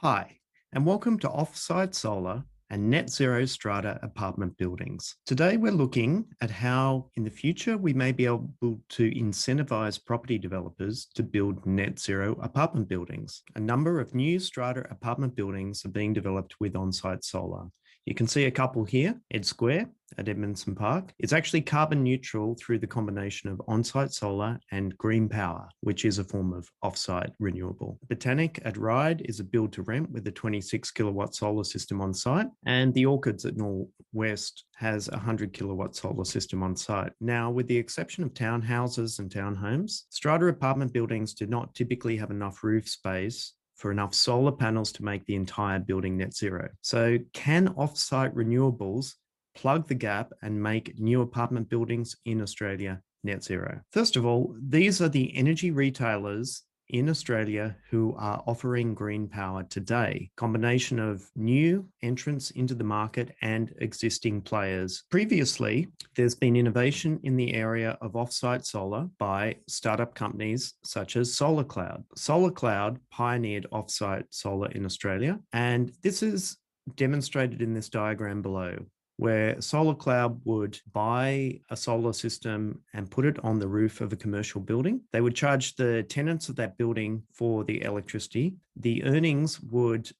Hi, and welcome to Offsite Solar and Net Zero Strata apartment buildings. Today, we're looking at how in the future we may be able to incentivize property developers to build net zero apartment buildings. A number of new strata apartment buildings are being developed with on-site solar. You can see a couple here, Ed Square at Edmondson Park. It's actually carbon neutral through the combination of on-site solar and green power, which is a form of off-site renewable. Botanic at Ryde is a build to rent with a 26 kilowatt solar system on site, and the Orchids at Northwest has a 100 kilowatt solar system on site. Now, with the exception of townhouses and townhomes, strata apartment buildings do not typically have enough roof space for enough solar panels to make the entire building net zero. So can off-site renewables plug the gap and make new apartment buildings in Australia net zero? First of all, these are the energy retailers in Australia who are offering green power today, combination of new entrants into the market and existing players. Previously, there's been innovation in the area of off-site solar by startup companies such as Solarcloud. Solarcloud pioneered off-site solar in Australia, and this is demonstrated in this diagram below, where Solarcloud would buy a solar system and put it on the roof of a commercial building. They would charge the tenants of that building for the electricity. The earnings would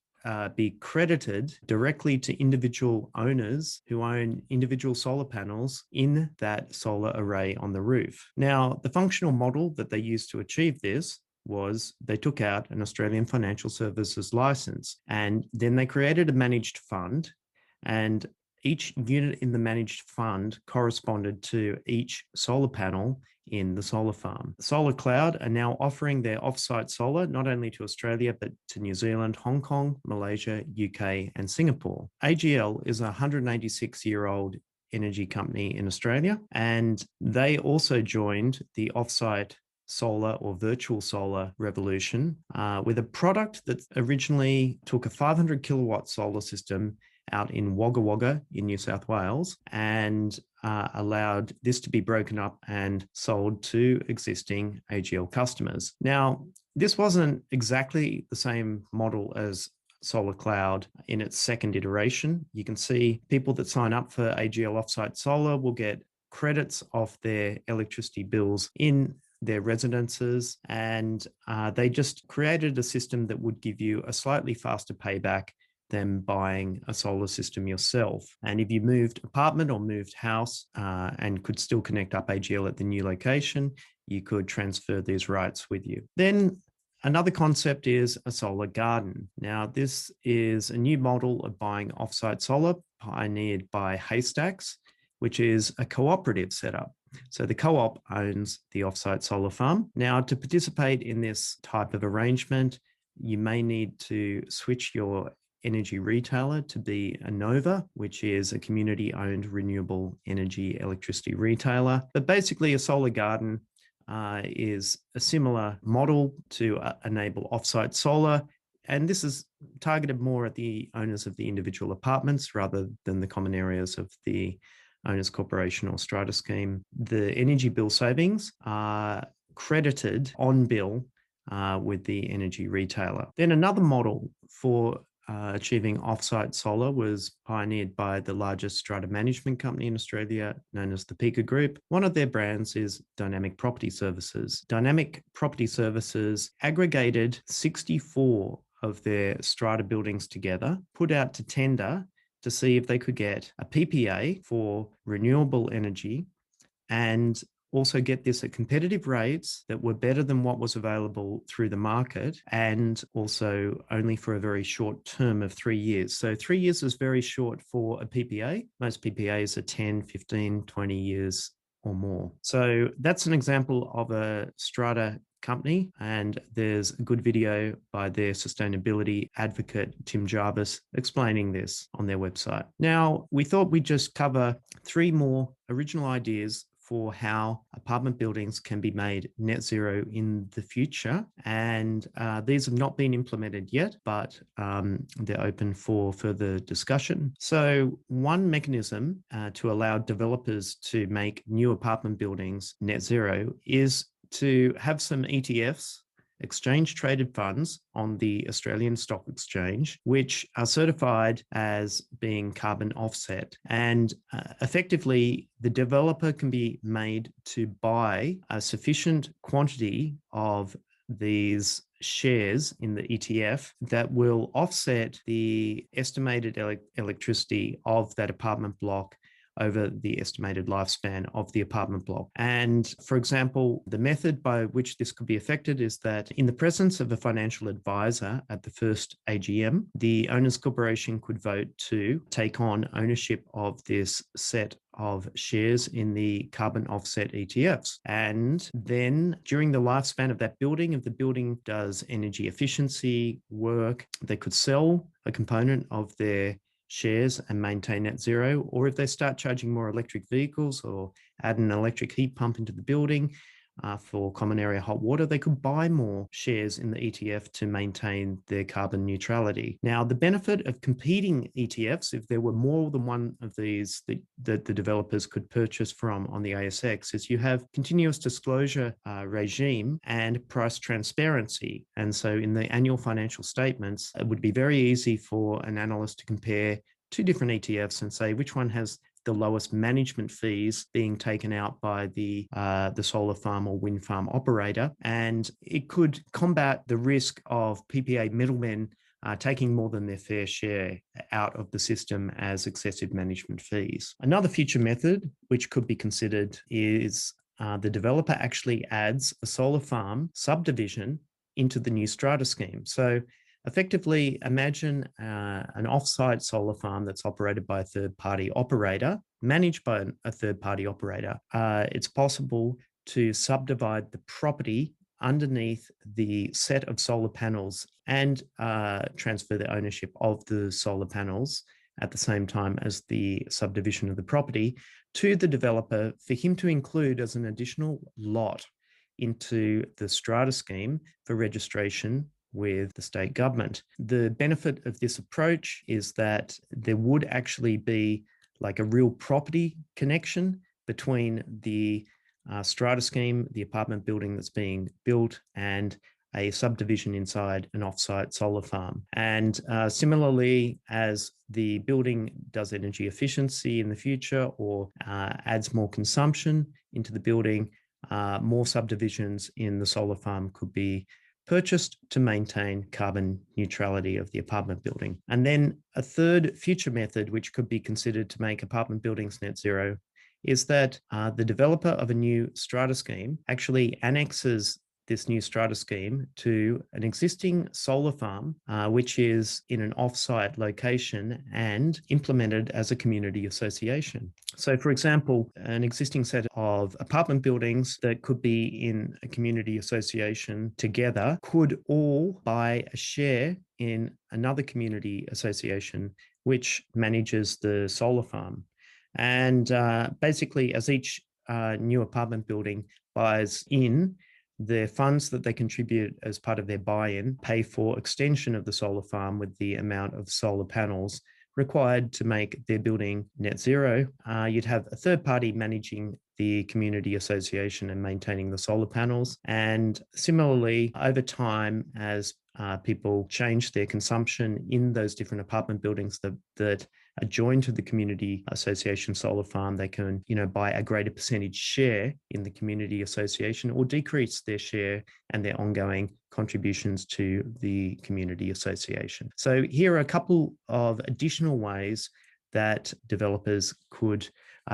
be credited directly to individual owners who own individual solar panels in that solar array on the roof. Now, the functional model that they used to achieve this was they took out an Australian financial services license, and then they created a managed fund, and each unit in the managed fund corresponded to each solar panel in the solar farm. Solarcloud are now offering their off-site solar not only to Australia, but to New Zealand, Hong Kong, Malaysia, UK, and Singapore. AGL is a 186-year-old energy company in Australia, and they also joined the off-site solar or virtual solar revolution with a product that originally took a 500 kilowatt solar system out in Wagga Wagga in New South Wales and allowed this to be broken up and sold to existing AGL customers. Now, this wasn't exactly the same model as Solarcloud in its second iteration. You can see people that sign up for AGL offsite solar will get credits off their electricity bills in their residences, and they just created a system that would give you a slightly faster payback than buying a solar system yourself. And if you moved apartment or moved house and could still connect up AGL at the new location, you could transfer these rights with you. Then another concept is a solar garden. Now, this is a new model of buying offsite solar pioneered by Haystacks, which is a cooperative setup. So the co-op owns the offsite solar farm. Now, to participate in this type of arrangement, you may need to switch your energy retailer to be a Nova, which is a community-owned renewable energy electricity retailer. But basically, a solar garden is a similar model to enable offsite solar. And this is targeted more at the owners of the individual apartments rather than the common areas of the owners corporation or strata scheme. The energy bill savings are credited on bill with the energy retailer. Then another model for achieving offsite solar was pioneered by the largest strata management company in Australia, known as the Pica Group. One of their brands is Dynamic Property Services. Dynamic Property Services aggregated 64 of their strata buildings together, put out to tender to see if they could get a PPA for renewable energy and also get this at competitive rates that were better than what was available through the market, and also only for a very short term of 3 years. So 3 years is very short for a PPA. Most PPAs are 10, 15, 20 years or more. So that's an example of a strata company, and there's a good video by their sustainability advocate, Tim Jarvis, explaining this on their website. Now, we thought we'd just cover 3 more original ideas for how apartment buildings can be made net zero in the future. And these have not been implemented yet, but they're open for further discussion. So one mechanism to allow developers to make new apartment buildings net zero is to have some ETFs, exchange-traded funds on the Australian Stock Exchange, which are certified as being carbon offset. And effectively, the developer can be made to buy a sufficient quantity of these shares in the ETF that will offset the estimated electricity of that apartment block over the estimated lifespan of the apartment block. And for example, the method by which this could be affected is that in the presence of a financial advisor at the first AGM, the owners corporation could vote to take on ownership of this set of shares in the carbon offset ETFs. And then during the lifespan of that building, if the building does energy efficiency work, they could sell a component of their shares and maintain net zero. Or if they start charging more electric vehicles or add an electric heat pump into the building for common area hot water, they could buy more shares in the ETF to maintain their carbon neutrality. Now, the benefit of competing ETFs, if there were more than one of these that the developers could purchase from on the ASX, is you have continuous disclosure regime and price transparency. And so in the annual financial statements, it would be very easy for an analyst to compare two different ETFs and say which one has the lowest management fees being taken out by the solar farm or wind farm operator. And it could combat the risk of PPA middlemen taking more than their fair share out of the system as excessive management fees. Another future method which could be considered is the developer actually adds a solar farm subdivision into the new strata scheme. So effectively, imagine an offsite solar farm that's operated by a third-party operator, managed by a third-party operator. It's possible to subdivide the property underneath the set of solar panels and transfer the ownership of the solar panels at the same time as the subdivision of the property to the developer for him to include as an additional lot into the strata scheme for registration with the state government. The benefit of this approach is that there would actually be like a real property connection between the strata scheme, the apartment building that's being built, and a subdivision inside an offsite solar farm. And similarly, as the building does energy efficiency in the future or adds more consumption into the building, more subdivisions in the solar farm could be purchased to maintain carbon neutrality of the apartment building. And then a third future method, which could be considered to make apartment buildings net zero, is that the developer of a new strata scheme actually annexes this new strata scheme to an existing solar farm, which is in an offsite location and implemented as a community association. So, for example, an existing set of apartment buildings that could be in a community association together could all buy a share in another community association which manages the solar farm. And basically, as each new apartment building buys in, the funds that they contribute as part of their buy-in pay for extension of the solar farm with the amount of solar panels required to make their building net zero. You'd have a third party managing the community association and maintaining the solar panels. And similarly, over time, as people change their consumption in those different apartment buildings that are joined to the community association solar farm, they can, buy a greater percentage share in the community association or decrease their share and their ongoing contributions to the community association. So here are a couple of additional ways that developers could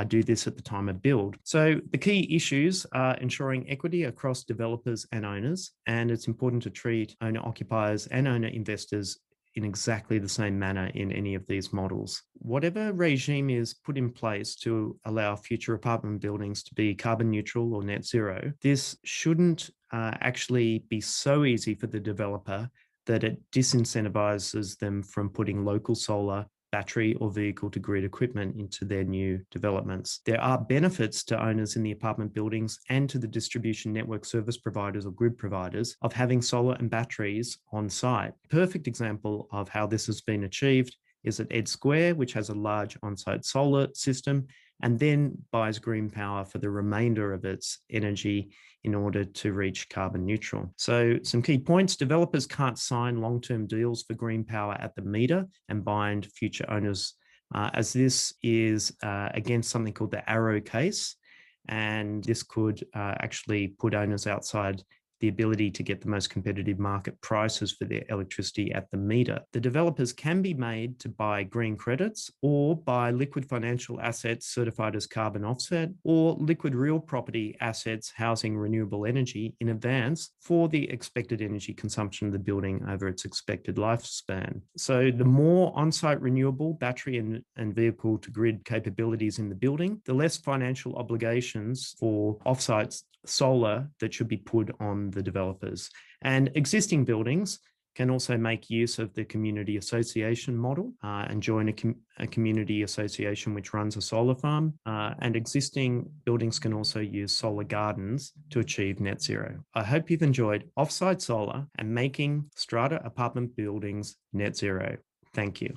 do this at the time of build. So the key issues are ensuring equity across developers and owners, and it's important to treat owner occupiers and owner investors in exactly the same manner in any of these models. Whatever regime is put in place to allow future apartment buildings to be carbon neutral or net zero, this shouldn't actually be so easy for the developer that it disincentivizes them from putting local solar, battery or vehicle to grid equipment into their new developments. There are benefits to owners in the apartment buildings and to the distribution network service providers or grid providers of having solar and batteries on site. A perfect example of how this has been achieved is at Ed Square, which has a large on-site solar system. and then buys green power for the remainder of its energy in order to reach carbon neutral. So some key points: developers can't sign long-term deals for green power at the meter and bind future owners, as this is against something called the Arrow case. And this could actually put owners outside the ability to get the most competitive market prices for their electricity at the meter. The developers can be made to buy green credits or buy liquid financial assets certified as carbon offset, or liquid real property assets housing renewable energy in advance for the expected energy consumption of the building over its expected lifespan. So the more on-site renewable battery and vehicle to grid capabilities in the building, the less financial obligations for offsite solar that should be put on the developers. And existing buildings can also make use of the community association model and join a community association which runs a solar farm. And existing buildings can also use solar gardens to achieve net zero. I hope you've enjoyed Offsite Solar and making strata apartment buildings net zero. Thank you.